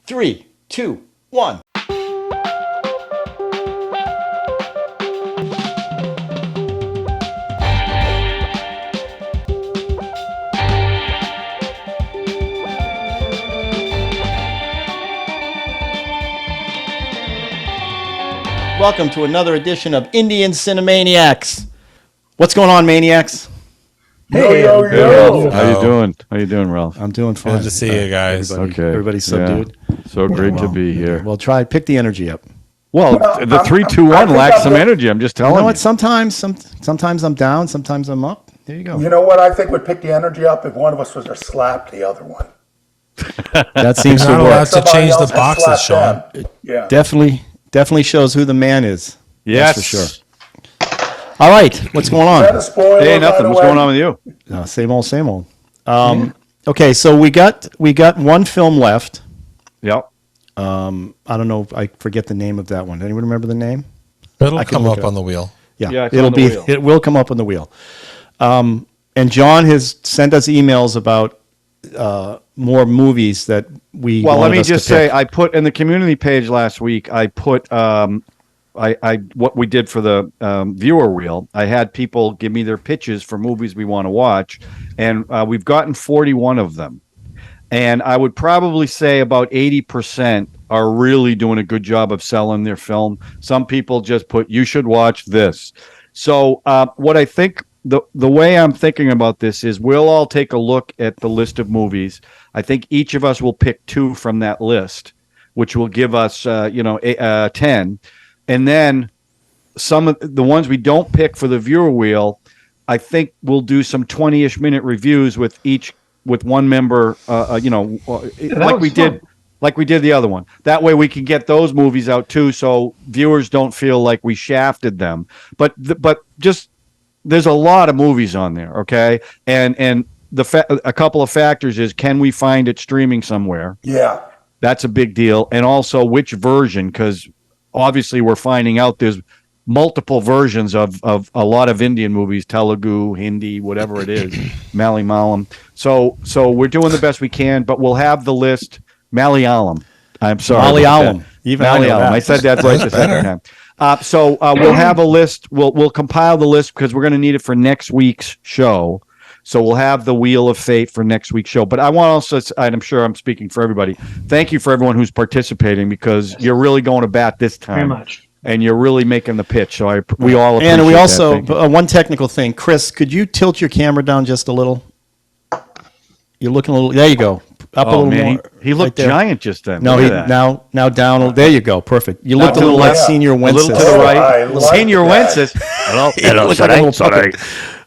3, 2, 1. Welcome to another edition of Indian Cine-MANIACS. What's going on, Maniacs? Hey, yo. How you doing? How you doing, Ralph? I'm doing fine. Good to see you guys. Everybody's subdued. Yeah. So great to be here. Well, pick the energy up. Well, the 3, 2, 1 lacks some energy. I'm just telling you. You know what? Sometimes I'm down. Sometimes I'm up. There you go. You know what I think would pick the energy up if one of us was to slap the other one. That seems to Not work. allowed to change the boxes, Sean. Yeah. Definitely shows who the man is. Yes, That's for sure. All right, what's going on? Hey, nothing. What's going on with you? Same old. Okay, so we got one film left. Yep. I don't know. I forget the name of that one. Anyone remember the name? It'll come up on the wheel. Yeah, it's on the wheel. It will come up on the wheel. And John has sent us emails about more movies that we. Well, let wanted me us to just pick. say, I put in the community page last week. I put I what we did for the viewer wheel. I had people give me their pitches for movies we want to watch, and we've gotten 41 of them. And I would probably say about 80% are really doing a good job of selling their film. Some people just put, "You should watch this." So what I think, the way I'm thinking about this is we'll all take a look at the list of movies. I think each of us will pick 2 from that list, which will give us 10. And then some of the ones we don't pick for the viewer wheel, I think we'll do some 20-ish minute reviews with one member, like we did the other one. That way we can get those movies out too, so viewers don't feel like we shafted them. But just there's a lot of movies on there, okay? And a couple of factors is, can we find it streaming somewhere? Yeah. That's a big deal. And also which version, because obviously we're finding out there's multiple versions of a lot of Indian movies, Telugu, Hindi, whatever it is, Malayalam. So we're doing the best we can, but we'll have the list. Malayalam. I'm sorry. Malayalam. Even Malayalam. I said that right the second time. We'll have a list. We'll compile the list because we're going to need it for next week's show. So we'll have the Wheel of Fate for next week's show. But I want also, and I'm sure I'm speaking for everybody, thank you for everyone who's participating, because you're really going to bat this time. Very much. And you're really making the pitch. So we all appreciate And we also, that. one technical thing. Chris, could you tilt your camera down just a little? You're looking a little, there you go. Up a little more. He looked right giant just then. No, Look at that. now down. There you go. Perfect. You looked a to little the like left. Senior A Wences. little to the right. I like Senior that. Wences. Hello, Look like a little puppet.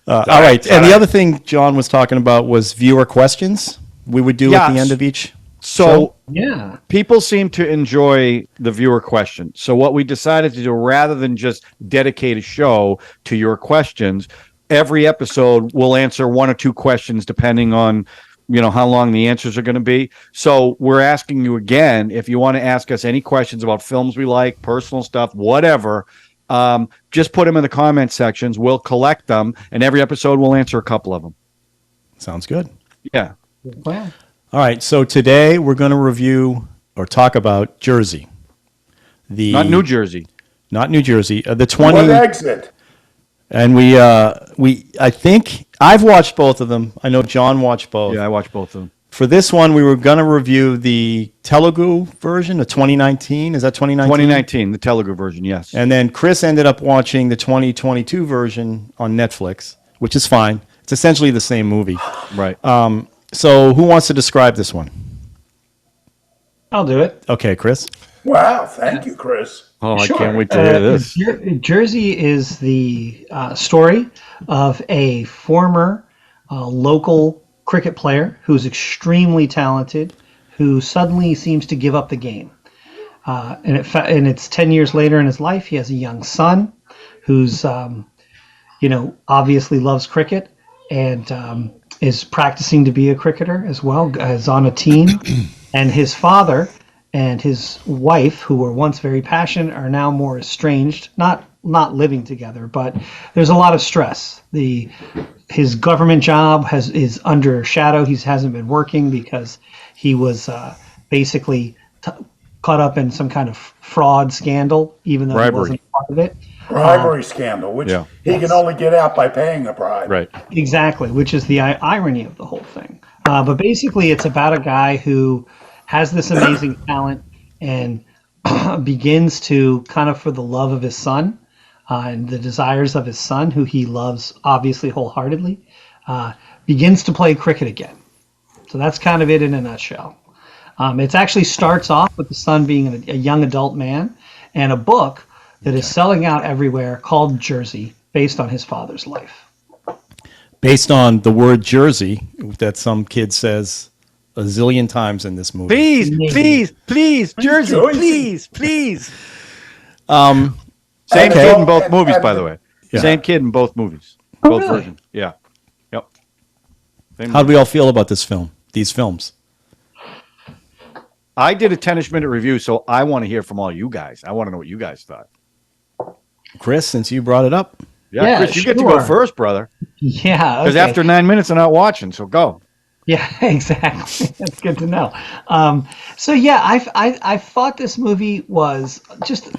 All right. And the other thing John was talking about was viewer questions we would do at the Yes. end of each. So Yeah. people seem to enjoy the viewer questions. So what we decided to do, rather than just dedicate a show to your questions, every episode we'll answer 1 or 2 questions depending on how long the answers are going to be. So we're asking you again, if you want to ask us any questions about films we like, personal stuff, whatever, just put them in the comment sections. We'll collect them, and every episode we'll answer a couple of them. Sounds good. Yeah. Well, All right. So today we're going to review or talk about Jersey. Not New Jersey. Not New Jersey. The 20. What exit? And I think I've watched both of them. I know John watched both. Yeah, I watched both of them. For this one, we were going to review the Telugu version of 2019. Is that 2019? 2019, the Telugu version, yes. And then Chris ended up watching the 2022 version on Netflix, which is fine. It's essentially the same movie. Right. So who wants to describe this one? I'll do it. Okay, Chris. Wow. Thank you, Chris. Oh, Sure. I can't wait to hear this. Jersey is the story of a former local cricket player who's extremely talented, who suddenly seems to give up the game. And it's 10 years later in his life. He has a young son who's, obviously loves cricket and is practicing to be a cricketer as well, is on a team. And his father and his wife, who were once very passionate, are now more estranged, not living together, but there's a lot of stress. His government job is under shadow. He hasn't been working because he was basically caught up in some kind of fraud scandal, even though he Bribery. wasn't part of it. Bribery scandal, which Yeah. he can only get out by paying a bribe. Right. Exactly, which is the irony of the whole thing. But basically, it's about a guy who has this amazing talent and begins to kind of for the love of his son and the desires of his son, who he loves obviously wholeheartedly, begins to play cricket again. So that's kind of it in a nutshell. It actually starts off with the son being a young adult man and a book that is selling out everywhere called Jersey, based on his father's life. Based on the word Jersey that some kid says a zillion times in this movie. Please, Jersey, Jersey. please. Same And kid it's in both all- movies, and- by the way. Yeah. Same kid in both movies. Oh, Both really? versions. Yeah. Yep. Same How do we all feel about this film? These films? I did a 10-ish minute review, so I want to hear from all you guys. I want to know what you guys thought. Chris, since you brought it up. Yeah, Chris, you get to go sure. first, brother. Yeah, Because okay. after 9 minutes, I'm not watching, so go. Yeah, exactly. That's good to know. So yeah, I thought this movie was just.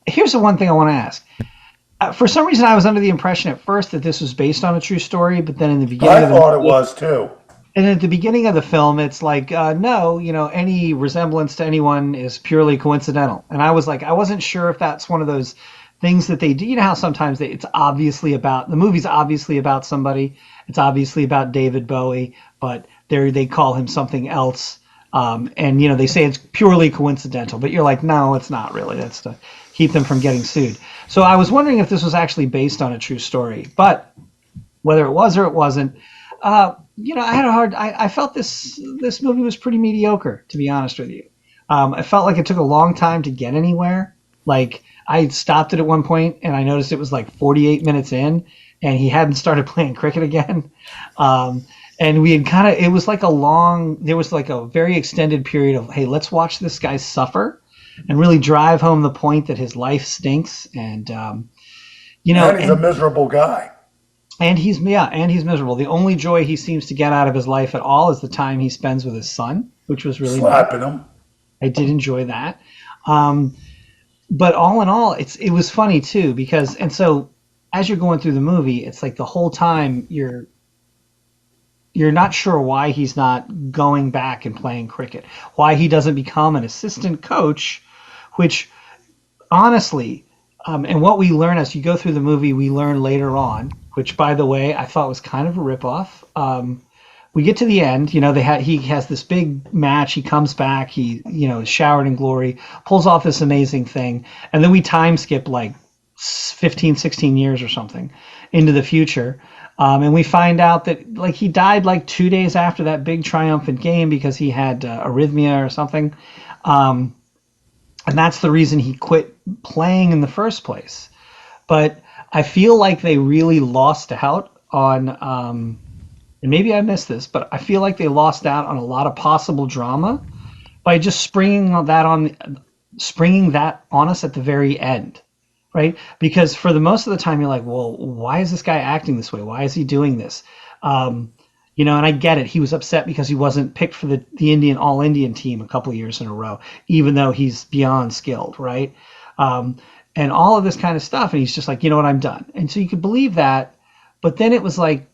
Here's the one thing I want to ask. For some reason, I was under the impression at first that this was based on a true story, but then in the beginning, I of the thought it movie- was too. And at the beginning of the film, it's like, no, any resemblance to anyone is purely coincidental. And I was like, I wasn't sure if that's one of those things that they do. You know how sometimes it's obviously about the movie's obviously about somebody. It's obviously about David Bowie, but they call him something else. And they say it's purely coincidental, but you're like, no, it's not really. That's to keep them from getting sued. So I was wondering if this was actually based on a true story, but whether it was or it wasn't, I had I felt this movie was pretty mediocre, to be honest with you. I felt like it took a long time to get anywhere. Like I stopped it at one point and I noticed it was like 48 minutes in and he hadn't started playing cricket again. And we had it was like there was like a very extended period of, hey, let's watch this guy suffer and really drive home the point that his life stinks. And, And he's a miserable guy. and he's miserable. The only joy he seems to get out of his life at all is the time he spends with his son, which was really nice. Slapping him. I did enjoy that. But all in all, it was funny too, because so as you're going through the movie, it's like the whole time you're not sure why he's not going back and playing cricket, why he doesn't become an assistant coach, which honestly, and what we learn as you go through the movie, we learn later on, which by the way, I thought was kind of a ripoff. We get to the end, he has this big match. He comes back, he, is showered in glory, pulls off this amazing thing. And then we time skip like 15, 16 years or something into the future. And we find out that like he died like 2 days after that big triumphant game because he had arrhythmia or something. And that's the reason he quit playing in the first place. But I feel like they really lost out on, and maybe I missed this, but I feel like they lost out on a lot of possible drama by just springing that on us at the very end, right? Because for the most of the time, you're like, well, why is this guy acting this way? Why is he doing this? And I get it. He was upset because he wasn't picked for the Indian All-Indian team a couple of years in a row, even though he's beyond skilled, right? And all of this kind of stuff. And he's just like, you know what, I'm done. And so you could believe that. But then it was like,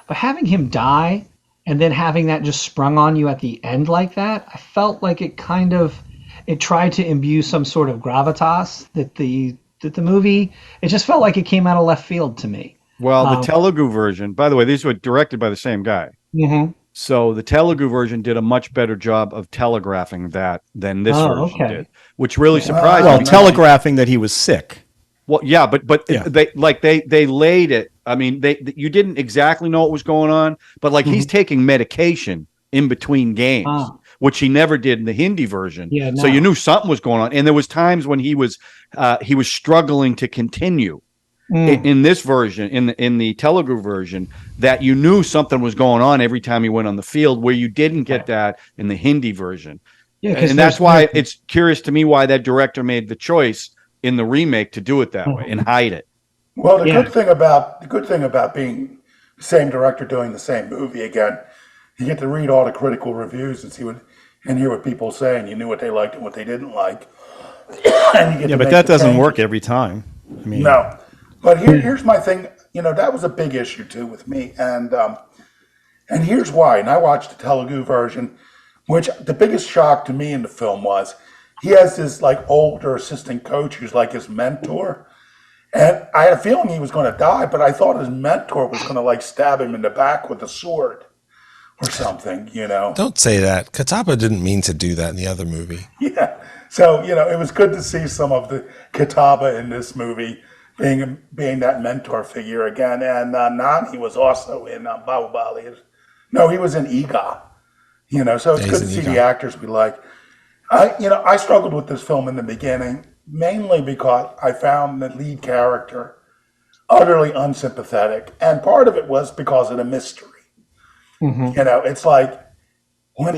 but having him die and then having that just sprung on you at the end like that, I felt like it tried to imbue some sort of gravitas that the movie, it just felt like it came out of left field to me. Well, the Telugu version, by the way, these were directed by the same guy. Mm-hmm. So the Telugu version did a much better job of telegraphing that than this version did, which really surprised Well, me. telegraphing that he was sick. Well, yeah, but Yeah. they laid it. I mean, you didn't exactly know what was going on, but like he's taking medication in between games, which he never did in the Hindi version. Yeah, So no. you knew something was going on, and there was times when he was struggling to continue. In this version, in the Telugu version, that you knew something was going on every time he went on the field, where you didn't get that in the Hindi version. Yeah, 'cause and that's why it's curious to me why that director made the choice in the remake to do it that way and hide it. Well, the Yeah. good thing about being the same director doing the same movie again, you get to read all the critical reviews and see what and hear what people say, and you knew what they liked and what they didn't like. And you get to but make that the doesn't changes. work every time. I mean, No, but here's my thing. That was a big issue too with me, and here's why. And I watched the Telugu version, which the biggest shock to me in the film was he has this like older assistant coach who's like his mentor. And I had a feeling he was going to die, but I thought his mentor was going to like stab him in the back with a sword or something, Don't say that. Katapa didn't mean to do that in the other movie. Yeah. So, it was good to see some of the Kitaba in this movie being that mentor figure again. And Nani was also in Bahubali. No, he was in Ega. So it's good to see the actors we like. I struggled with this film in the beginning, mainly because I found the lead character utterly unsympathetic. And part of it was because of the mystery. Mm-hmm. It's like when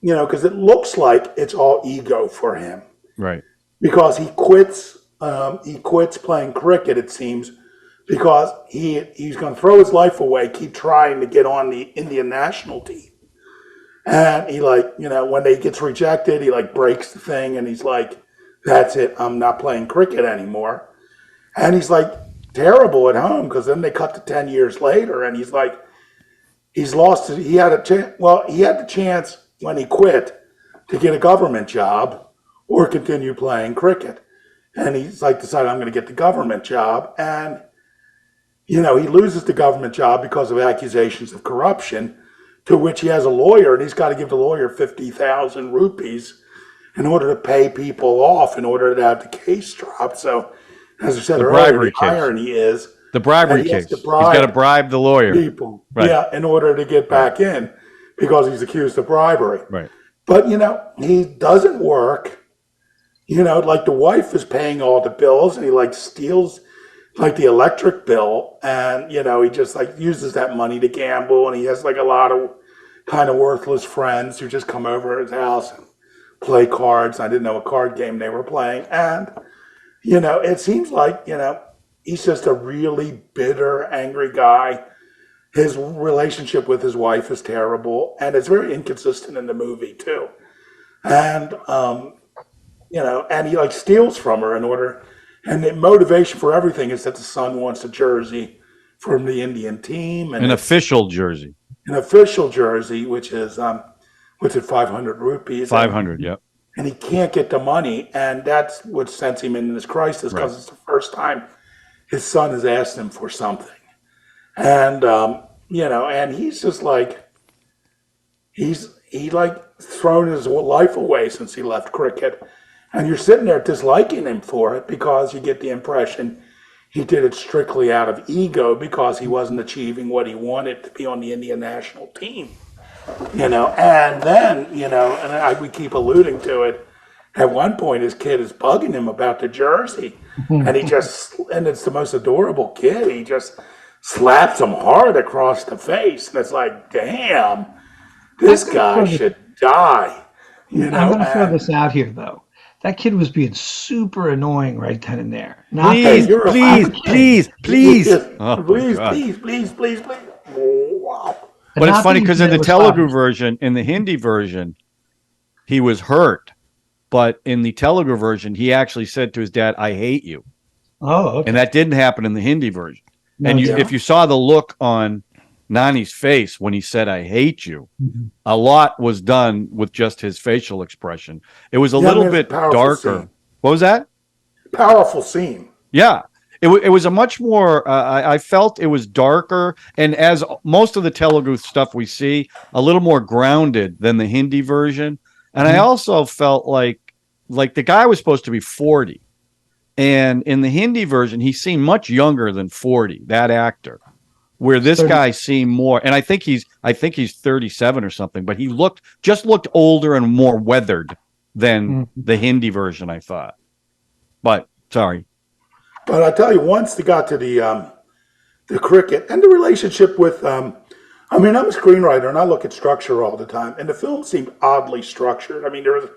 because it looks like it's all ego for him. Right. Because he quits playing cricket, it seems, because he's going to throw his life away, keep trying to get on the Indian national team. And he when he gets rejected, he breaks the thing and he's like, that's it, I'm not playing cricket anymore. And he's terrible at home because then they cut to 10 years later and he's he's lost it. He had the chance when he quit to get a government job or continue playing cricket. And he's decided I'm going to get the government job. And, he loses the government job because of accusations of corruption, to which he has a lawyer and he's got to give the lawyer 50,000 rupees in order to pay people off in order to have the case dropped. So, as I said earlier, the irony is the bribery case. He's got to bribe the lawyer. People, in order to get back in because he's accused of bribery. Right. But, he doesn't work. The wife is paying all the bills and he steals the electric bill and, he just uses that money to gamble and he has a lot of kind of worthless friends who just come over his house and play cards. I didn't know what card game they were playing. And, it seems he's just a really bitter, angry guy. His relationship with his wife is terrible and it's very inconsistent in the movie too. And, and he steals from her in order, and the motivation for everything is that the son wants a jersey from the Indian team. And an official jersey. An official jersey, which is 500 rupees. 500, yep. And he can't get the money, and that's what sends him into this crisis because it's the first time his son has asked him for something. And, and he's just he thrown his life away since he left cricket. And you're sitting there disliking him for it because you get the impression he did it strictly out of ego because he wasn't achieving what he wanted to be on the Indian national team. And then, we keep alluding to it. At one point, his kid is bugging him about the jersey. And and it's the most adorable kid. He just slaps him hard across the face. And it's damn, this guy should die. I'm going to throw this out here, though. That kid was being super annoying right then and there. Please. Wow. But it's funny because in the Telugu version, in the Hindi version, he was hurt. But in the Telugu version, he actually said to his dad, I hate you. Oh, okay. And that didn't happen in the Hindi version. No, and if you saw the look on Nani's face when he said, I hate you, a lot was done with just his facial expression. It was a little bit darker. Scene. What was that? Powerful scene. Yeah. It was a much more, I felt it was darker. And as most of the Telugu stuff we see, a little more grounded than the Hindi version. And I also felt like the guy was supposed to be 40. And in the Hindi version, he seemed much younger than 40, that actor. Where this 30. Guy seemed more, and I think he's 37 or something, but he looked older and more weathered than the Hindi version, I thought. But sorry. But I tell you, once they got to the cricket and the relationship with, I'm a screenwriter and I look at structure all the time, and the film seemed oddly structured. It's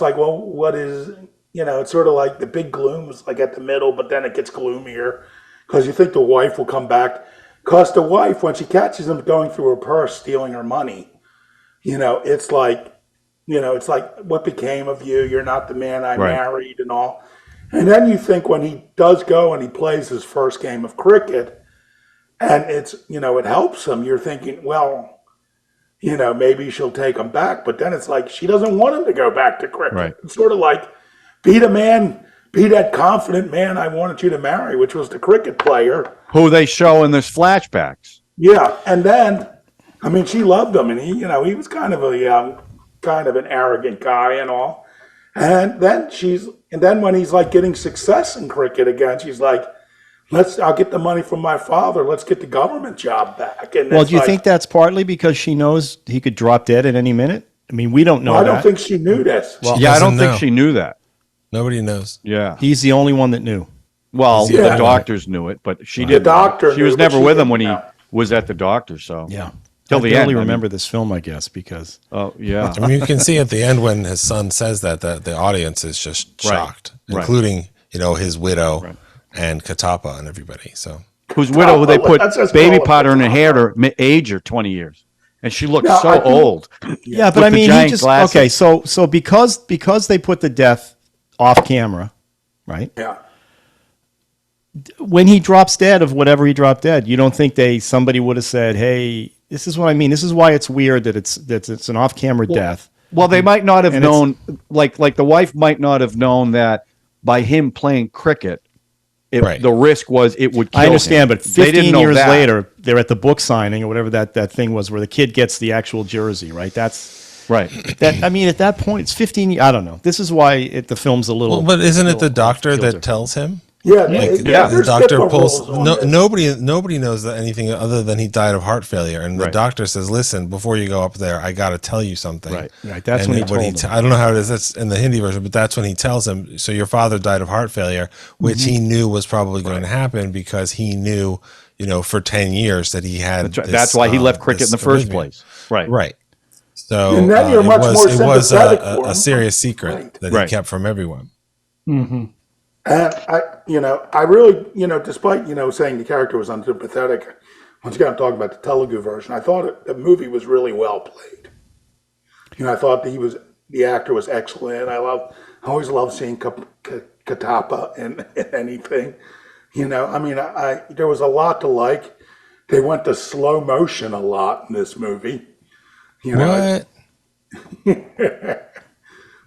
what is, it's sort of like the big gloom is at the middle, but then it gets gloomier. Because you think the wife will come back. Because the wife, when she catches him going through her purse, stealing her money, it's like, it's like, what became of you? You're not the man I Right. married and all. And then you think when he does go and he plays his first game of cricket and it helps him, you're thinking, well, maybe she'll take him back. But then it's like, she doesn't want him to go back to cricket. Right. It's sort of like, be that confident man I wanted you to marry, which was the cricket player. Who they show in this flashbacks. Yeah. And then, I mean, she loved him and he was kind of an arrogant guy and all. And then when he's like getting success in cricket again, she's like, I'll get the money from my father. Let's get the government job back. And Well, do you think that's partly because she knows he could drop dead at any minute? I mean, we don't know I that. don't think she knew this. Well, Yeah, I don't doesn't think know. she knew that. Nobody knows. Yeah. He's the only one that knew. Well, Yeah. the doctors knew it, but she The didn't. doctor She knew, was but never she with him didn't when he know. was at the doctor, so. Yeah. Till I the barely end. I mean- remember this film, I guess, because Oh, yeah. I mean, you can see at the end when his son says that the audience is just Right. shocked, Right. including his widow Right. and Katapa and everybody. So Whose widow, who they put Let's just baby call it powder in her Katapa. hair to age her 20 years. And she looks Now, so I think- old. yeah, but With I the mean, he giant just glasses. okay. So because they put the death off camera, right? Yeah. When he drops dead of whatever he dropped dead, you don't think somebody would have said, "Hey, this is what I mean. This is why it's weird that it's an off camera death." Well, they might not have And it's- known, like the wife might not have known that by him playing cricket, Right. the risk was it would kill I understand, him. but They didn't 15 know years that. later, they're at the book signing or whatever that thing was, where the kid gets the actual jersey, right? Right. I mean, at that point, it's 15. I don't know. This is why the film's a little. but isn't it the little doctor filter. that tells him? Yeah. Like, yeah, the there's doctor HIPAA pulls. rules on No, this. nobody knows that anything other than he died of heart failure, and the Right. doctor says, "Listen, before you go up there, I got to tell you something." Right. Right, that's And when he what told him. I don't know how it is. That's in the Hindi version, but that's when he tells him. So your father died of heart failure, which he knew was probably going to happen because he knew, for 10 years that he had. That's right. this, That's why he left cricket this in the first arrhythmia. place. Right. Right. So And then you're much more it was sympathetic for him. a serious secret Right. that Right. he kept from everyone. And I really, despite, saying the character was unsympathetic, once again, I'm talking about the Telugu version, I thought the movie was really well played. I thought the actor was excellent. I always love seeing Katapa in anything. I mean, there was a lot to like. They went to slow motion a lot in this movie. What?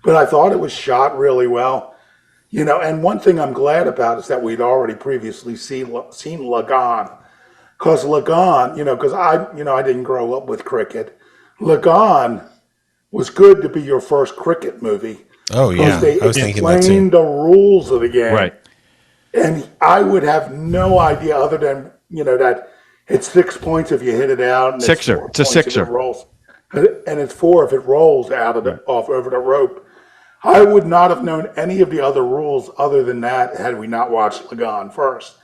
But I thought it was shot really well. And one thing I'm glad about is that we'd already previously seen Lagan. Because Lagan, because I didn't grow up with cricket. Lagan was good to be your first cricket movie. Oh yeah, Because they I was thinking that explained too. the rules of the game. Right. And I would have no idea other than, that it's 6 points if you hit it out. And Sixer. It's 4 It's a points if sixer. it rolls. And it's 4 if it rolls out of off over the rope. I would not have known any of the other rules other than that had we not watched Lagan first.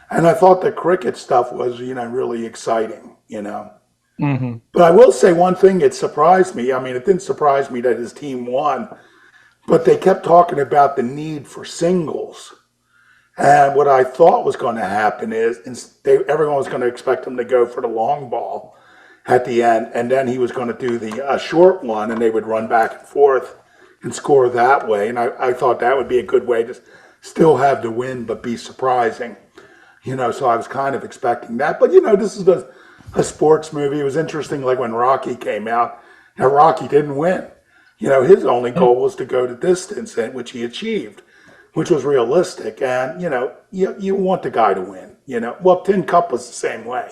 And I thought the cricket stuff was, really exciting, But I will say one thing, it surprised me. I mean, it didn't surprise me that his team won, but they kept talking about the need for singles. And what I thought was going to happen is everyone was going to expect him to go for the long ball at the end, and then he was going to do the short one, and they would run back and forth and score that way. And I thought that would be a good way to still have the win, but be surprising. So I was kind of expecting that. But, this is a sports movie. It was interesting, like when Rocky came out. Now, Rocky didn't win. His only goal was to go the distance, which he achieved, which was realistic. And, you want the guy to win. Well, Tin Cup was the same way.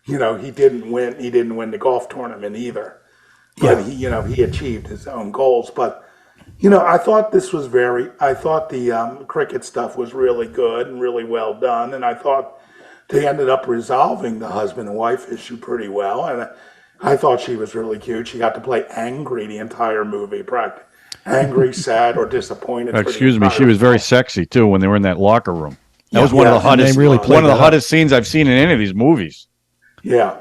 He didn't win. He didn't win the golf tournament either. But, he achieved his own goals. But, I thought the cricket stuff was really good and really well done. And I thought they ended up resolving the husband and wife issue pretty well. And I thought she was really cute. She got to play angry the entire movie, practically. Angry, sad, or disappointed. for the Excuse me. entire She was very film. sexy, too, when they were in that locker room. That was Yeah, one of yeah, the and they hottest, really played one of the that up. hottest scenes I've seen in any of these movies. Yeah.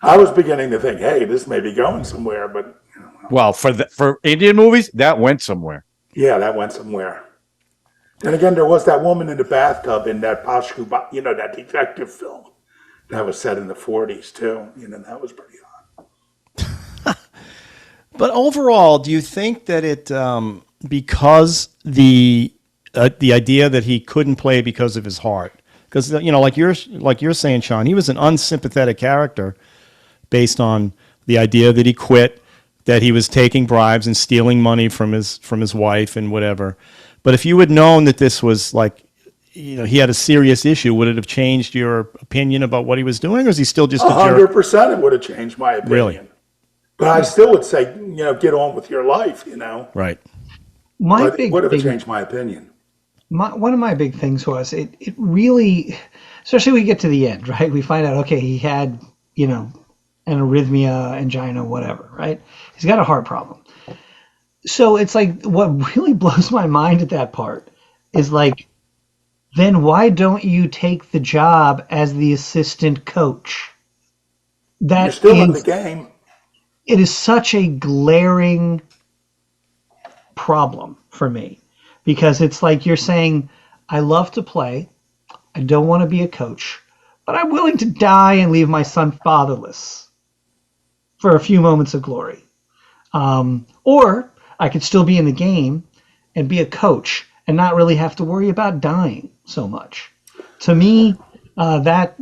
I was beginning to think, hey, this may be going somewhere, but Well, for Indian movies, that went somewhere. yeah, that went somewhere. Then again, there was that woman in the bathtub in that Pashku, that detective film that was set in the 40s too. That was pretty hot. But overall, do you think that it because the idea that he couldn't play because of his heart? Because like you're saying, Sean, he was an unsympathetic character based on the idea that he quit, that he was taking bribes and stealing money from his wife and whatever. But if you had known that this was like, he had a serious issue, would it have changed your opinion about what he was doing, or is he still just a jerk? 100% it would have changed my opinion. Really? But I still would say, get on with your life, Right. But it would have changed my opinion. One of my big things was it really, especially when we get to the end, right? We find out, okay, he had, an arrhythmia, angina, whatever, right? He's got a heart problem. So it's like, what really blows my mind at that part is like, then why don't you take the job as the assistant coach? You're still in the game. It is such a glaring problem for me, because it's like you're saying, I love to play, I don't want to be a coach, but I'm willing to die and leave my son fatherless for a few moments of glory. Or I could still be in the game and be a coach and not really have to worry about dying so much. To me, that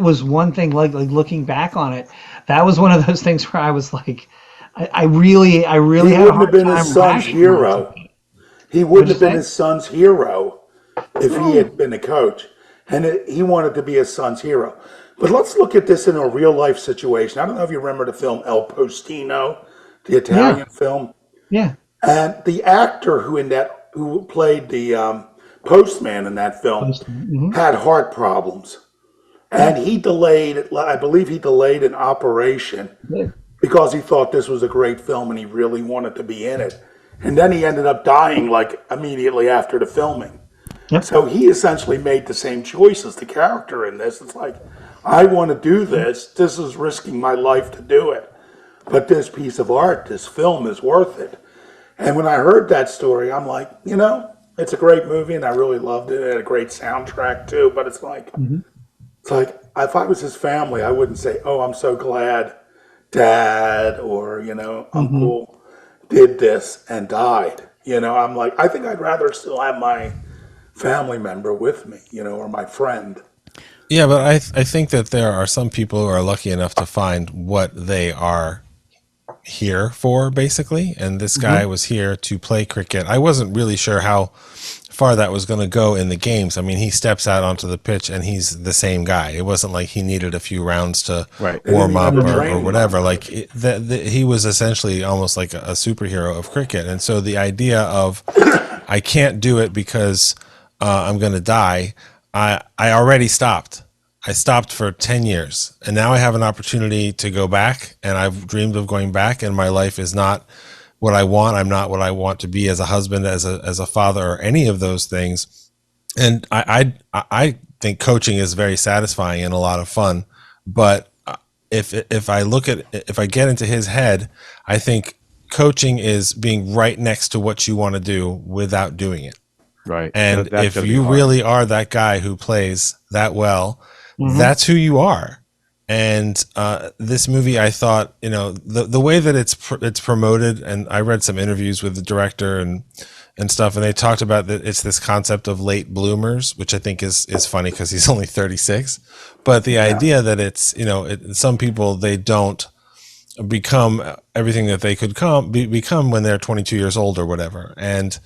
was one thing. Like looking back on it, that was one of those things where I was like, I really had a hard time. He wouldn't have been his son's hero. He wouldn't have been his son's hero if he had been a coach, and he wanted to be his son's hero. But let's look at this in a real life situation. I don't know if you remember the film El Postino, the Italian film. Yeah. And the actor who played the postman in that film had heart problems, and he delayed. I believe he delayed an operation because he thought this was a great film and he really wanted to be in it. And then he ended up dying like immediately after the filming. Yep. So he essentially made the same choice as the character in this. It's like, I want to do this. This is risking my life to do it. But this piece of art, this film is worth it. And when I heard that story, I'm like, it's a great movie and I really loved it. It had a great soundtrack too. But it's like, if I was his family, I wouldn't say, oh, I'm so glad Dad or, Uncle did this and died. I'm like, I think I'd rather still have my family member with me, or my friend. Yeah, but I think that there are some people who are lucky enough to find what they are here for, basically. And this guy was here to play cricket. I wasn't really sure how far that was going to go in the games. I mean, he steps out onto the pitch and he's the same guy. It wasn't like he needed a few rounds to warm up or whatever. Like he was essentially almost like a superhero of cricket. And so the idea of I can't do it because I'm going to die. I already stopped. I stopped for 10 years and now I have an opportunity to go back, and I've dreamed of going back, and my life is not what I want. I'm not what I want to be as a husband, as a father, or any of those things. And I think coaching is very satisfying and a lot of fun. But if I get into his head, I think coaching is being right next to what you want to do without doing it. Right. And if you really are that guy who plays that well, that's who you are. And this movie, I thought, the way that it's promoted, and I read some interviews with the director and stuff, and they talked about that it's this concept of late bloomers, which I think is funny because he's only 36. But the idea that it's, some people, they don't become everything that they could become when they're 22 years old or whatever. And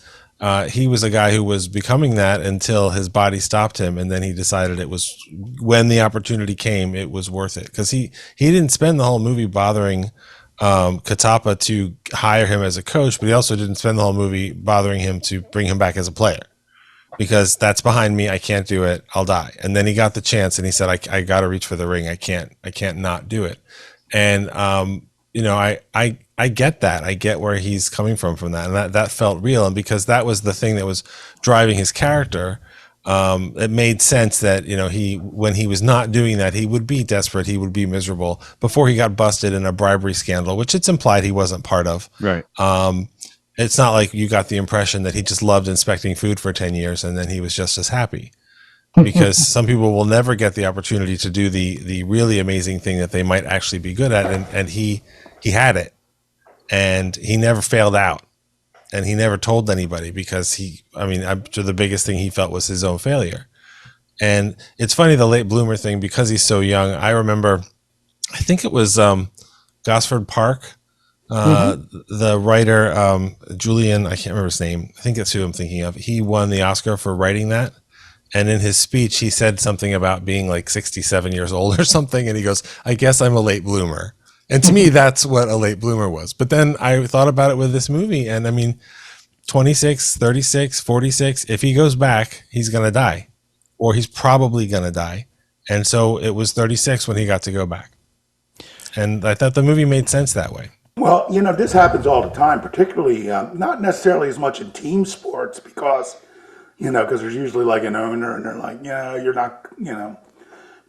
he was a guy who was becoming that until his body stopped him, and then he decided it was, when the opportunity came, it was worth it, because he didn't spend the whole movie bothering Katapa to hire him as a coach, but he also didn't spend the whole movie bothering him to bring him back as a player, because that's behind me. I can't do it. I'll die. And then he got the chance, and he said, I got to reach for the ring. I can't not do it. And I get that. I get where he's coming from that. And that felt real. And because that was the thing that was driving his character, it made sense that, when he was not doing that, he would be desperate. He would be miserable before he got busted in a bribery scandal, which it's implied he wasn't part of. Right. It's not like you got the impression that he just loved inspecting food for 10 years and then he was just as happy. Because some people will never get the opportunity to do the really amazing thing that they might actually be good at. And he had it. and he never failed out. And he never told anybody because I'm sure the biggest thing he felt was his own failure. And it's funny, the late bloomer thing, because he's so young. I remember, I think it was Gosford Park, the writer, Julian, I can't remember his name. I think that's who I'm thinking of. He won the Oscar for writing that. And in his speech, he said something about being like 67 years old or something. And he goes, I guess I'm a late bloomer. And to me, that's what a late bloomer was. But then I thought about it with this movie. And I mean, 26, 36, 46, if he goes back, he's going to die. Or he's probably going to die. And so it was 36 when he got to go back. And I thought the movie made sense that way. Well, this happens all the time, particularly not necessarily as much in team sports because there's usually like an owner and they're like, yeah, you're not,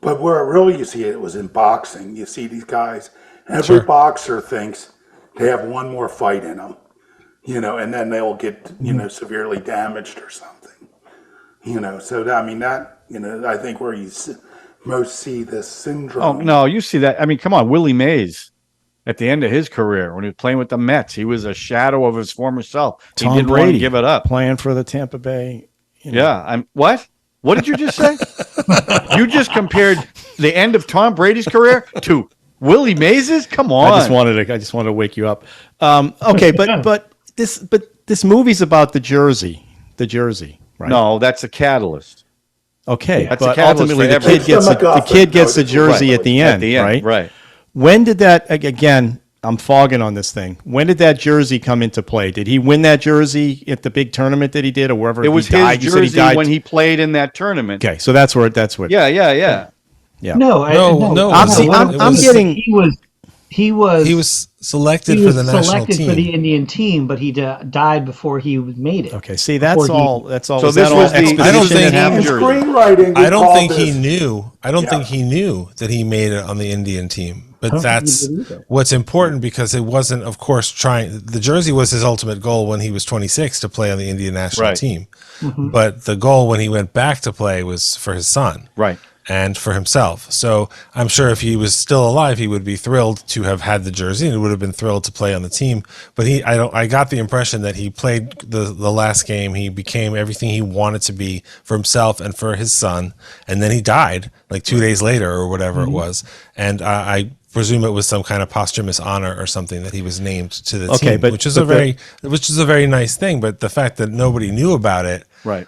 But where really you see it was in boxing. You see these guys, every boxer thinks they have one more fight in them, and then they'll get, severely damaged or something, So that, I think where you most see this syndrome. Oh, no, you see that. I mean, come on, Willie Mays. At the end of his career, when he was playing with the Mets, he was a shadow of his former self. He Tom didn't Brady want to give it up. playing for the Tampa Bay. Yeah, what? What did you just say? You just compared the end of Tom Brady's career to Willie Mays's? Come on. I just wanted to wake you up. Okay, but this movie's about the jersey, right? No, that's a catalyst. Okay, That's a but catalyst ultimately for the kid gets the jersey at the end, right? Right. When did that, again, I'm fogging on this thing. When did that jersey come into play? Did he win that jersey at the big tournament that he did or wherever It was he died? his jersey when he played in that tournament. Okay, so that's where. Yeah. No, I'm getting. He was selected for the national team. For the Indian team, but he died before he made it. Okay, see, that's all. So this was the. I don't think screenwriting. I don't think he knew. I don't think he knew that he made it on the Indian team. But that's what's important because it wasn't, of course, the jersey was his ultimate goal when he was 26 to play on the Indian national team. Mm-hmm. But the goal when he went back to play was for his son. Right. And for himself. So I'm sure if he was still alive, he would be thrilled to have had the jersey and would have been thrilled to play on the team. But I got the impression that he played the last game. He became everything he wanted to be for himself and for his son. And then he died like 2 days later or whatever it was. And I presume it was some kind of posthumous honor or something that he was named to the team, which is a very nice thing. But the fact that nobody knew about it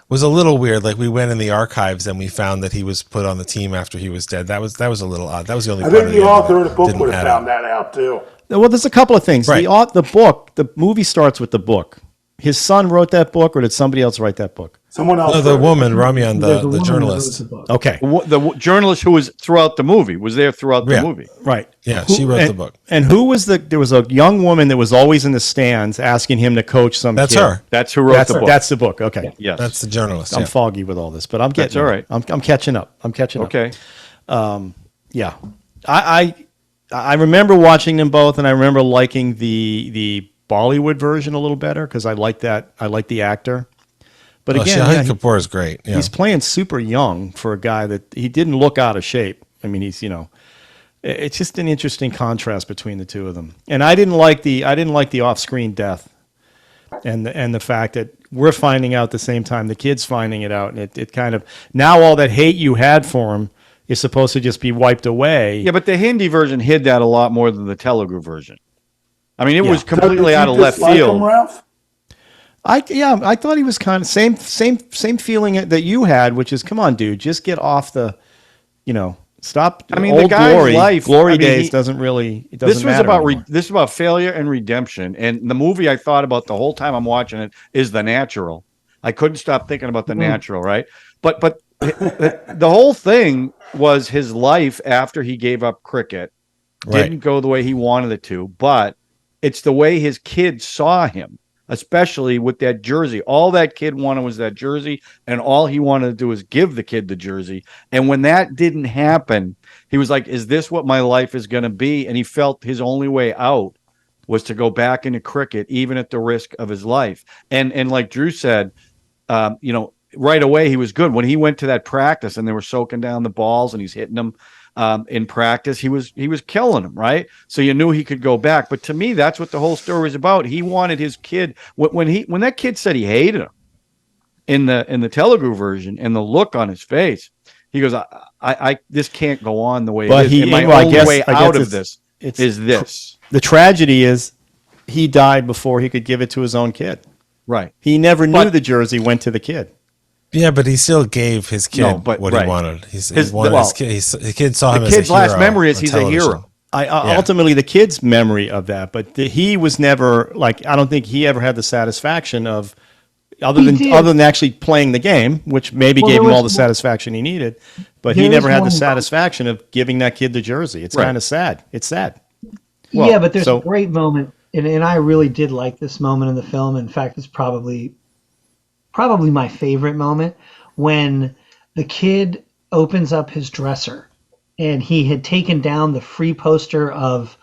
was a little weird. Like we went in the archives and we found that he was put on the team after he was dead. That was a little odd. That was the only. I think the author of the book would have found that out too. Well, there's a couple of things. Right. The movie starts with the book. His son wrote that book, or did somebody else write that book? Someone else. No, the woman, Ramyan, the journalist. Okay. The journalist who was throughout the movie was there throughout the movie. Right. Yeah, she wrote the book. And who was there was a young woman that was always in the stands asking him to coach some That's kid. her. That's who wrote the book. That's the book. Okay. Yes. That's the journalist. I'm foggy with all this, but I'm getting. That's all right. I'm catching up. Okay. Yeah. I remember watching them both, and I remember liking the Bollywood version a little better because I like the actor. But again, Shahid Kapoor is great. Yeah. He's playing super young for a guy that he didn't look out of shape. I mean, he's it's just an interesting contrast between the two of them. And I didn't like the off-screen death, and the fact that we're finding out at the same time the kid's finding it out, and it kind of now all that hate you had for him is supposed to just be wiped away. Yeah, but the Hindi version hid that a lot more than the Telugu version. I mean, it was completely out of left field. Ralph? I thought he was kind of same feeling that you had, which is, come on, dude, just get off the, stop. I mean, old the guy's life, glory days doesn't really. It doesn't matter anymore. This is about failure and redemption. And the movie I thought about the whole time I'm watching it is The Natural. I couldn't stop thinking about The Natural, right? But the whole thing was his life after he gave up cricket didn't go the way he wanted it to, but it's the way his kids saw him, especially with that jersey. All that kid wanted was that jersey, and all he wanted to do was give the kid the jersey. And when that didn't happen, he was like, is this what my life is going to be? And he felt his only way out was to go back into cricket, even at the risk of his life. And like Drew said, right away he was good. When he went to that practice and they were soaking down the balls and he's hitting them, in practice, he was killing him, right? So you knew he could go back. But to me, that's what the whole story is about. He wanted his kid when that kid said he hated him in the Telugu version, and the look on his face, he goes, I this can't go on the way But it is. And my I only guess, way I out guess of this is this. The tragedy is he died before he could give it to his own kid. Right. He never knew the jersey went to the kid. Yeah, but he still gave his kid what he right. wanted. He His- wanted well, his kid. The kid saw him The as a kid's hero last memory is on he's a television. hero. Ultimately, the kid's memory of that, but he was never like, I don't think he ever had the satisfaction of other than actually playing the game, which maybe gave him all the satisfaction he needed, but he never had the satisfaction of giving that kid the jersey. It's kind of sad. It's sad. Yeah, but there's a great moment, and I really did like this moment in the film. In fact, it's probably my favorite moment, when the kid opens up his dresser and he had taken down the free poster of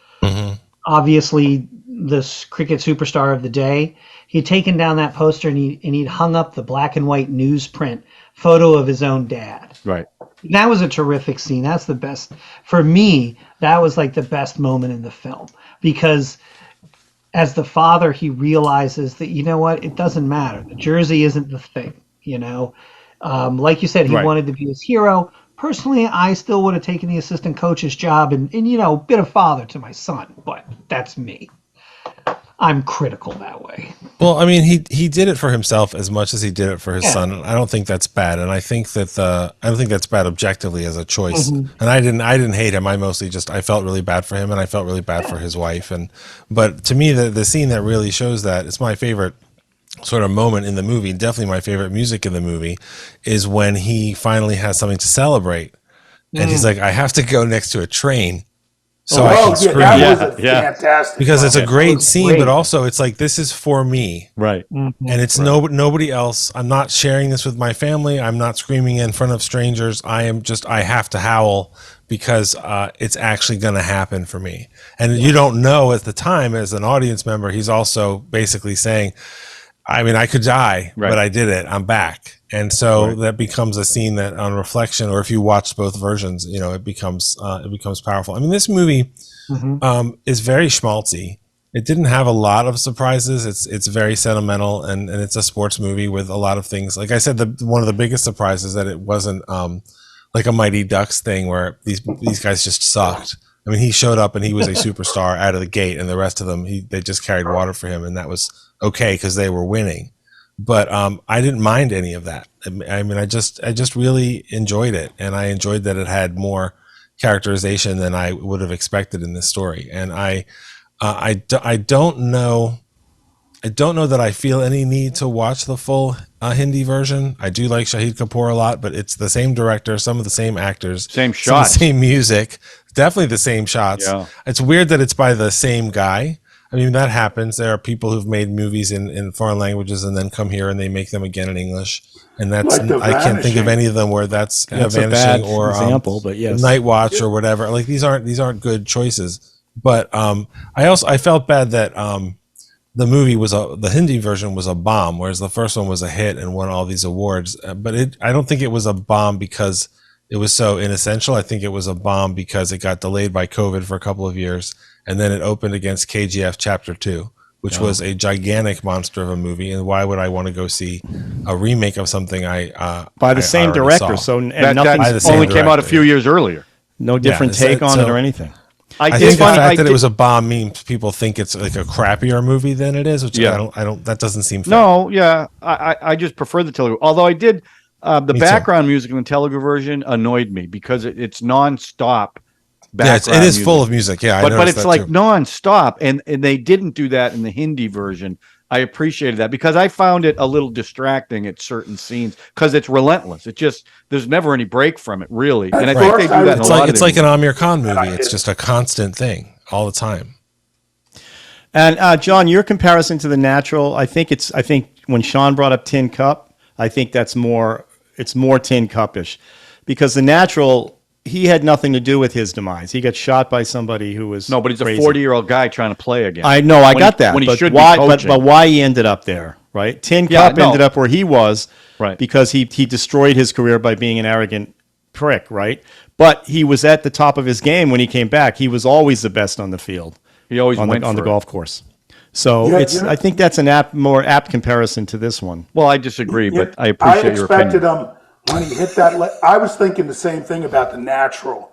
obviously this cricket superstar of the day. He'd taken down that poster and he'd hung up the black and white newsprint photo of his own dad. Right. That was a terrific scene. That's the best. For me, that was like the best moment in the film, because as the father, he realizes that, you know what, it doesn't matter. The jersey isn't the thing, you know. Like you said, he wanted to be his hero. Personally, I still would have taken the assistant coach's job and you know, been a father to my son, but that's me. I'm critical that way. Well, I mean, he did it for himself as much as he did it for his son. I don't think that's bad, and I think that I don't think that's bad objectively as a choice. And I didn't hate him. I mostly I felt really bad for him, and I felt really bad for his wife. But to me, the scene that really shows that, it's my favorite sort of moment in the movie. Definitely my favorite music in the movie is when he finally has something to celebrate, and he's like, I have to go next to a train. So I can scream. That was a fantastic. Because it's a great was scene, great. but also it's like, this is for me. Right. And it's nobody else. I'm not sharing this with my family. I'm not screaming in front of strangers. I have to howl because it's actually going to happen for me. And you don't know at the time, as an audience member, he's also basically saying, I mean, I could die, but I did it. I'm back. And so that becomes a scene that, on reflection, or if you watch both versions, you know, it becomes powerful. I mean, this movie is very schmaltzy. It didn't have a lot of surprises. It's very sentimental, and it's a sports movie with a lot of things. Like I said, one of the biggest surprises that it wasn't like a Mighty Ducks thing where these guys just sucked. I mean, he showed up and he was a superstar out of the gate, and the rest of them, they just carried water for him, and that was okay because they were winning. But I didn't mind any of that. I mean, I just really enjoyed it, and I enjoyed that it had more characterization than I would have expected in this story. And I don't know that I feel any need to watch the full Hindi version. I do like Shahid Kapoor a lot, but it's the same director, some of the same actors, Same some of the shots. same music, definitely the same shots. Yeah. It's weird that it's by the same guy. I mean, that happens. There are people who've made movies in foreign languages and then come here and they make them again in English. And that's, Like The I can't think of Vanishing. any of them where that's a Vanishing bad or example, but yes. Night Watch or whatever. Like these aren't good choices. But I felt bad that the movie the Hindi version was a bomb, whereas the first one was a hit and won all these awards. But I don't think it was a bomb because it was so inessential. I think it was a bomb because it got delayed by COVID for a couple of years, and then it opened against KGF Chapter 2, which was a gigantic monster of a movie. And why would I want to go see a remake of something By the same already director, saw? That nothing's same only came out a director, few years earlier. no different Yeah, take on so- it or anything. I think the fact that it was a bomb means people think it's like a crappier movie than it is, which I don't. That doesn't seem fair. No, yeah, I just prefer the Telugu. Although I did, the Me background music in the Telugu version annoyed me because it's nonstop. Yeah, it is music. full of music. Yeah, but it's like nonstop, and they didn't do that in the Hindi version. I appreciated that because I found it a little distracting at certain scenes because it's relentless. It just there's never any break from it really, and I think they do that. It's in a lot like of it's like these an Amir Khan movie. It's just a constant thing all the time. And John, your comparison to The Natural, I think when Sean brought up Tin Cup, I think it's more Tin Cup-ish, because The Natural, he had nothing to do with his demise. He got shot by somebody who was but he's crazy. a 40-year-old guy trying to play again. I know, I got that. When he but should why? be coaching. But why he ended up there, right? Tin Cup ended up where he was, Right. because he destroyed his career by being an arrogant Crick, right? But he was at the top of his game when he came back. He was always the best on the field. He always on went the, on the for it. golf course. So Yeah, it's. I think that's an more apt comparison to this one. Well, I disagree, Yeah, but I appreciate your expected opinion. him when he hit that. I was thinking the same thing about The Natural,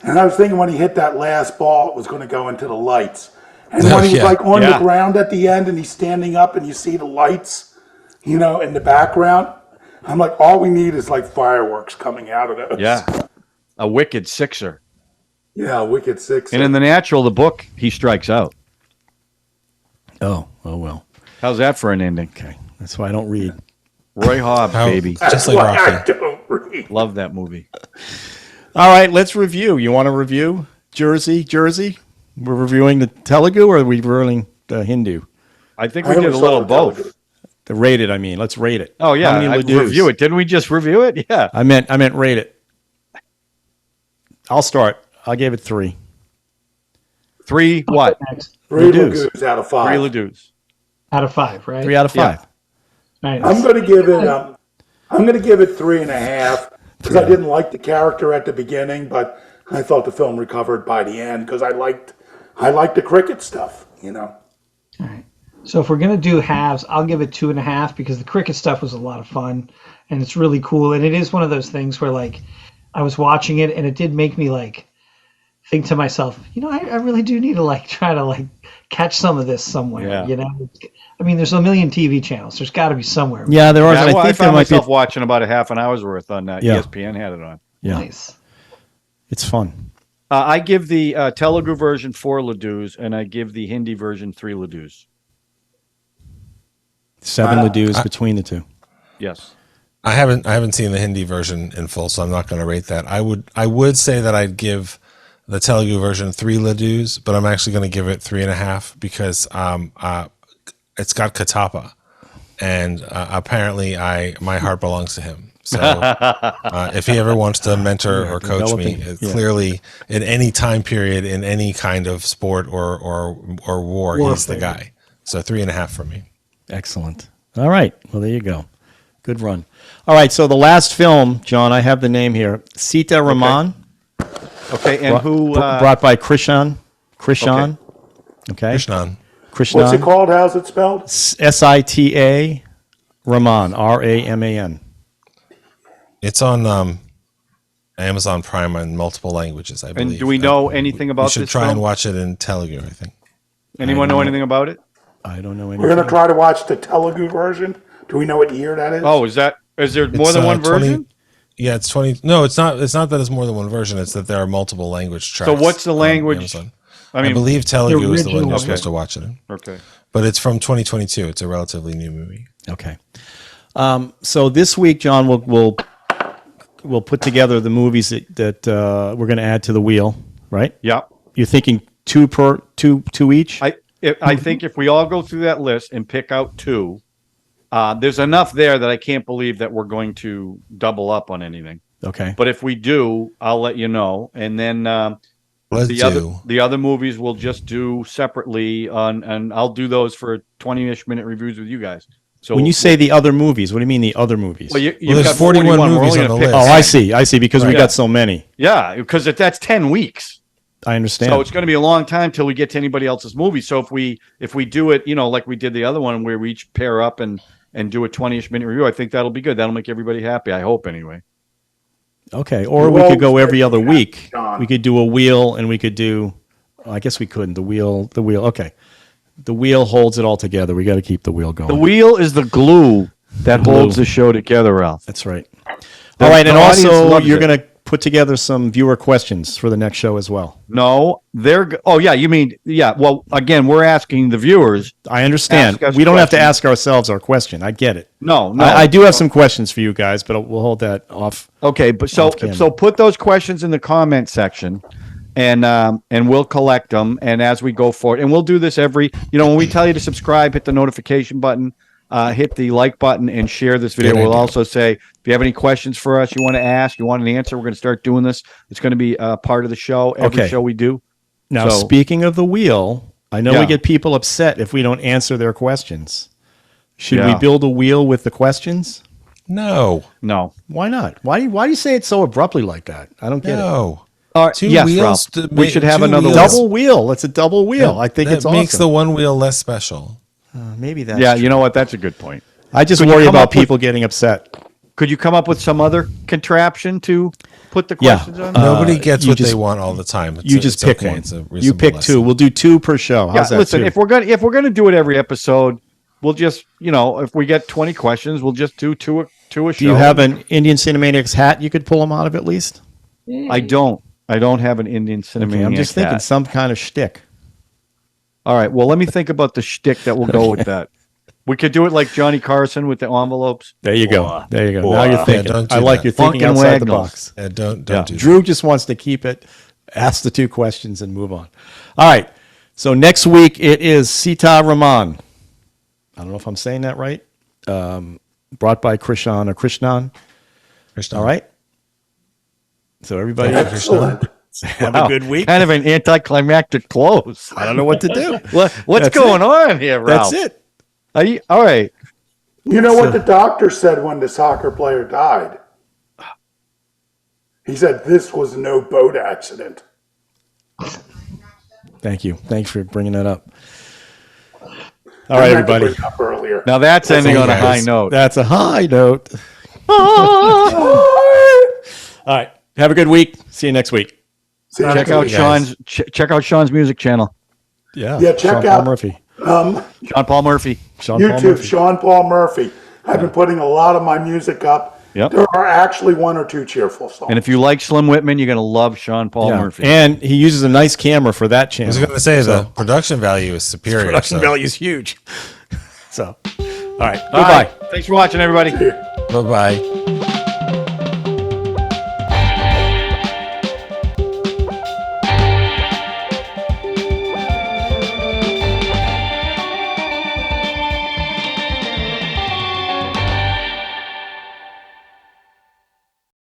and I was thinking when he hit that last ball, it was going to go into the lights. And when he was Yeah. like on Yeah. the ground at the end, and he's standing up, and you see the lights, in the background. I'm like, all we need is like fireworks coming out of those. Yeah. A wicked sixer. Yeah, Wicked Six. And in The Natural, the book, he strikes out. Oh well. How's that for an ending? Okay, that's why I don't read. Roy Hobbs, baby. Just like why I Rocky. don't read. Love that movie. All right, let's review. You want to review Jersey? We're reviewing the Telugu, or are we reviewing the Hindu? I think I we did only a saw little the both. Telugu. The rated, I mean. Let's rate it. Oh, yeah. How many I Ladus? review it. Didn't we just review it? Yeah. I meant rate it. I'll start. I gave it 3. 3 what? Next. Three Ladus. Lagoons out of 3 5. Ladus. Out of 5, right? 3 out of 5. Right. I'm going to give it. I'm going to give it 3.5 because I didn't like the character at the beginning, but I thought the film recovered by the end because I liked the cricket stuff. So if we're gonna do halves, I'll give it 2.5 because the cricket stuff was a lot of fun and it's really cool. And it is one of those things where like I was watching it and it did make me like think to myself, I really do need to like try to like catch some of this somewhere. Yeah. I mean, there's a million TV channels. There's got to be somewhere. Yeah, there are. Yeah, and well, I I think there found might be. myself watching about a half an hour's worth on Yeah. ESPN had it on. Yeah, Nice. it's fun. I give the Telugu version 4 Ladus, and I give the Hindi version 3 Ladus. 7 Ladus between the two. Yes. I haven't seen the Hindi version in full, so I'm not going to rate that. I would say that I'd give the Telugu version 3 Ladus, but I'm actually going to give it 3.5 because it's got Katapa, and apparently my heart belongs to him. So if he ever wants to mentor or coach me, clearly in any time period, in any kind of sport or war, he's the guy. So 3.5 for me. Excellent. All right. Well, there you go. Good run. All right. So the last film, John, I have the name here. Sita Raman. Okay, and who... brought by Krishan. Okay. Krishnan. Krishnan. What's it called? How's it spelled? Sita Raman. Raman. It's on Amazon Prime in multiple languages, I believe. And do we know anything about You this should try film? and watch it in Telugu, I think. Anyone know anything about it? I don't know anything. We're going to try to watch the Telugu version. Do we know what year that is? Oh, is there more than one 20 version? Yeah, it's 20. No, it's not. It's not that it's more than one version. It's that there are multiple language tracks. So what's the on language? Amazon. I I mean, believe Telugu is the one original- you're supposed to watch it in. okay. But it's from 2022. It's a relatively new movie. Okay. So this week, John, we'll put together the movies that we're going to add to the wheel, right? Yeah. You're thinking two each? I think if we all go through that list and pick out 2, there's enough there that I can't believe that we're going to double up on anything. Okay. But if we do, I'll let you know. And then Let's the other movies we'll just do separately and I'll do those for 20-ish minute reviews with you guys. So When you say the other movies, what do you mean the other movies? well, you've there's got 41 We're movies only on gonna the pick list. Oh, I see, because we Yeah. got so many. Yeah, because that's 10 weeks. I understand. So it's going to be a long time till we get to anybody else's movie. So if we do it, like we did the other one where we each pair up and do a 20-ish minute review, I think that'll be good. That'll make everybody happy. I hope anyway. Okay. Or we could go every other week. We could do a wheel, and we could do. I guess we couldn't. The wheel. Okay. The wheel holds it all together. We got to keep the wheel going. The wheel is the glue that Glue. holds the show together, Ralph. That's right. All right, and the audience also loves you're it. going to put together some viewer questions for the next show as well. No, you mean, yeah. Well, again, we're asking the viewers. I understand. Ask us We don't have to questions. ask ourselves our question. I get it. No. I do have some questions for you guys, but we'll hold that off. Okay, but Off camera. so put those questions in the comment section, and we'll collect them. And as we go forward, and we'll do this every. When we tell you to subscribe, hit the notification button, hit the like button, and share this video. Good We'll idea. also say if you have any questions for us, you want to ask, you want an answer, we're going to start doing this. It's going to be part of the show. Every Okay. show we do. Now, So- speaking of the wheel, I know Yeah. we get people upset if we don't answer their questions. Should we Yeah. build a wheel with the questions? No. No. Why not? Why do you say it so abruptly like that? I don't get it. No. All right. Two Yes, wheels. Ralph. We should have another wheels. Double wheel. It's a double wheel. I think That it's makes awesome. the one wheel less special. Maybe that's Yeah, true. you know what? That's a good point. I just Could you worry come about up with- people getting upset. Could you come up with some other contraption to put the Yeah. questions on? Nobody gets you what just- they want all the time. You just pick one. It's a You reasonable pick lesson. two. We'll do two per show. Yeah, How's that? listen, two? if we're gonna do it every episode, we'll just, if we get 20 questions, we'll just do two a show. Do you have an Indian Cine-Maniacs hat you could pull them out of at least? I don't have an Indian cinema. Okay, I'm just thinking some kind of shtick. All right. Well, let me think about the shtick that will go with that. We could do it like Johnny Carson with the envelopes. There you go. There you go. Now you're thinking. don't do I like that. your thinking Funkin' outside the Wagnalls. box. Yeah, don't Yeah. do that. Drew just wants to keep it, ask the two questions, and move on. All right. So next week it is Sita Raman. I don't know if I'm saying that right. Brought by Krishnan. Krishna. All right. So everybody Excellent. have Wow, a good week. Kind of an anticlimactic close. I don't know what to do. What's That's going on here, Ralph? That's it. All right. You know what the doctor said when the soccer player died? He said this was no boat accident. Thank you. Thanks for bringing that up. All I right, meant to everybody. bring it up earlier. Now that's ending on a high guys. note. That's a high note. All right. Have a good week. See you next week. See you Check next out week. guys. check out Sean's music channel. Yeah. Yeah, check Sean out- Paul Murphy. Sean Paul Murphy. Sean Paul YouTube, Murphy. Sean Paul Murphy. I've been putting a lot of my music up. Yep. There are actually one or two cheerful songs. And if you like Slim Whitman, you're gonna love Sean Paul Yeah. Murphy. And he uses a nice camera for that I channel. was going to say the production value is superior. Production so. value is huge. So, all right. All Goodbye. right. Thanks for watching, everybody. Bye-bye.